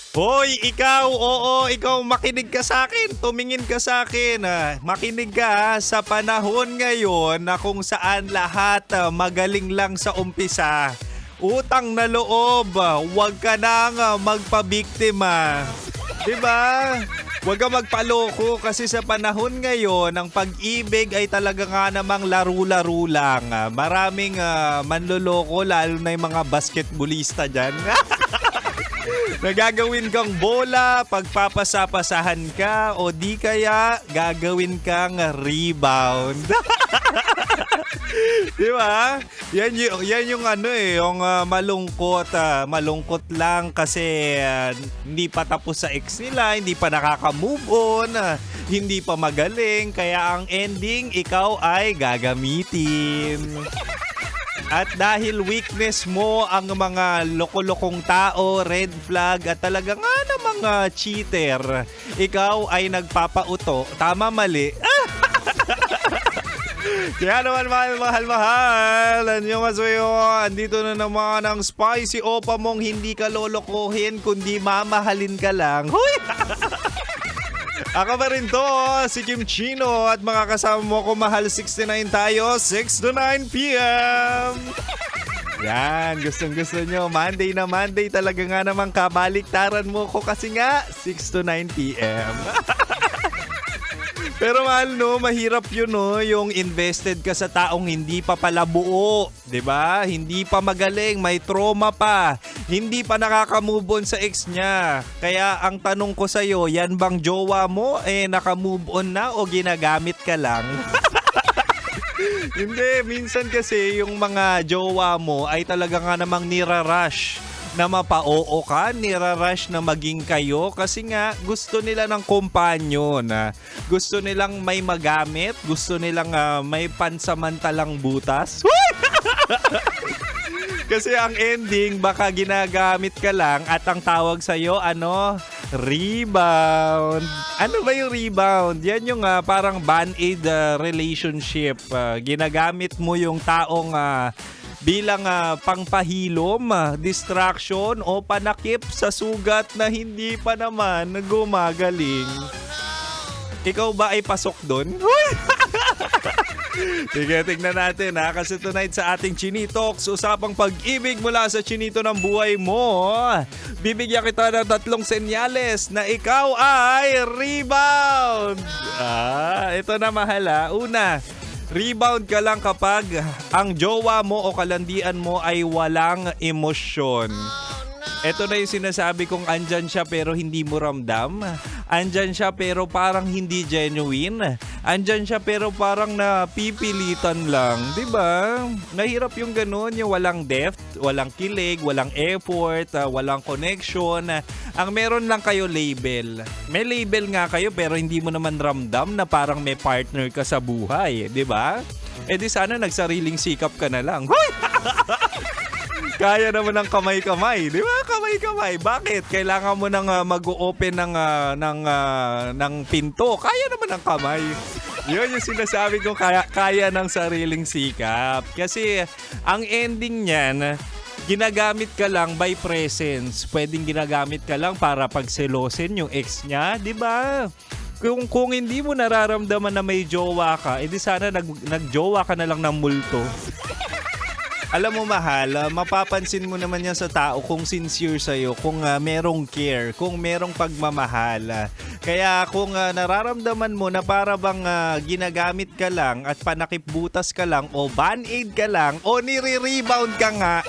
Hoy, ikaw, oo, ikaw makinig ka sa akin, tumingin ka sa akin. Makinig ka sa panahon ngayon na kung saan lahat magaling lang sa umpisa. Utang na loob, huwag ka nang magpabiktima. 'Di ba? Huwag ka magpaloko kasi sa panahon ngayon, ang pag-ibig ay talaga nga namang laro-laro lang. Maraming manloloko, lalo na yung mga basketballista dyan. Nagagawin kang bola, pagpapasapasahan ka, o di kaya gagawin kang rebound. Di ba? Yan yung yung malungkot. Malungkot lang kasi hindi pa tapos sa ex nila, hindi pa nakaka-move on, hindi pa magaling. Kaya ang ending, ikaw ay gagamitin. At dahil weakness mo ang mga loko-lokong tao, red flag at talaga nga namang cheater, ikaw ay nagpapauto. Tama, mali? Kaya naman mahal. Anyo masuyo, andito na naman ang spicy opa mong hindi ka lolokohin kundi mamahalin ka lang. Huy! Ako ba rin to, si Kim Chino at mga kasama mo ko mahal 69 tayo, 6 to 9 p.m. Yan, gustong-gusto nyo. Monday na Monday talaga nga namang kabaliktaran mo ko kasi nga 6 to 9 p.m. Pero mahal no, mahirap yun no, yung invested ka sa taong hindi pa pala buo, 'di ba? Hindi pa magaling, may trauma pa, hindi pa nakaka-move on sa ex niya. Kaya ang tanong ko sa iyo, yan bang jowa mo naka-move on na o ginagamit ka lang? Hindi, minsan kasi yung mga jowa mo ay talaga nga namang nirarush na mapa-oo ka, nirarush na maging kayo kasi nga gusto nila ng kompanyon. Gusto nilang may magamit, gusto nilang may pansamantalang butas. Kasi ang ending, baka ginagamit ka lang at ang tawag sa'yo, rebound. Ano ba yung rebound? Yan yung parang band-aid relationship. Ginagamit mo yung taong bilang pangpahilom, distraction o panakip sa sugat na hindi pa naman gumagaling. Ikaw ba ay pasok doon? Sige, tignan natin kasi tonight sa ating Chinitox, usapang pag-ibig mula sa chinito ng buhay mo. Bibigyan kita ng 3 senyales na ikaw ay rebound. Ito na mahal. Una, rebound ka lang kapag ang jowa mo o kalandian mo ay walang emosyon. Ito na yung sinasabi kong andyan siya pero hindi mo ramdam. Andyan siya pero parang hindi genuine. Andyan siya pero parang napipilitan lang. Diba? Nahirap yung ganun, yung walang depth, walang kilig, walang effort, walang connection. Ang meron lang kayo label. May label nga kayo pero hindi mo naman ramdam na parang may partner ka sa buhay. Diba? Di sana nagsariling sikap ka na lang. Kaya naman ng kamay-kamay, di ba? Kamay-kamay. Bakit? Kailangan mo nang mag-open ng pinto. Kaya naman ng kamay. Yun yung sinasabi ko, kaya ng sariling sikap. Kasi ang ending niyan, ginagamit ka lang by presence. Pwedeng ginagamit ka lang para pagselosin yung ex niya, di ba? Kung hindi mo nararamdaman na may jowa ka, edi sana nagjowa ka na lang ng multo. Alam mo mahal, mapapansin mo naman yan sa tao kung sincere sa'yo, kung merong care, kung merong pagmamahal. Kaya kung nararamdaman mo na para bang ginagamit ka lang at panakipbutas ka lang o band-aid ka lang o nire-rebound ka nga,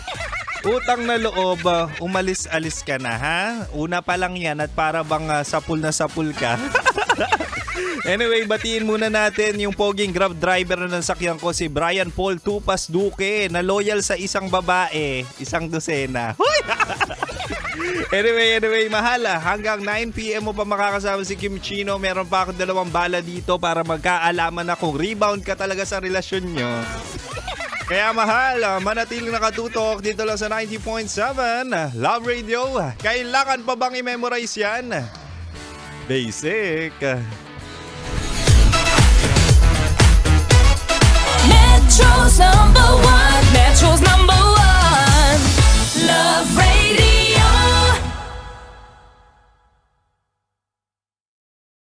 utang na loob, umalis-alis ka na ha? Una pa lang yan at para bang sapul na sapul ka. Anyway, batiin muna natin yung poging Grab driver na nasakyan ko, si Brian Paul Tupas Duque, na loyal sa isang babae, isang dosena. Anyway, mahal, hanggang 9 p.m. mo pa makakasama si Kim Chino. Meron pa akong 2 bala dito para magkaalaman na kung rebound ka talaga sa relasyon nyo. Kaya mahal, manatiling nakatutok dito lang sa 90.7 Love Radio. Kailangan pa bang i-memorize yan? Basic. Metro's number one. Metro's number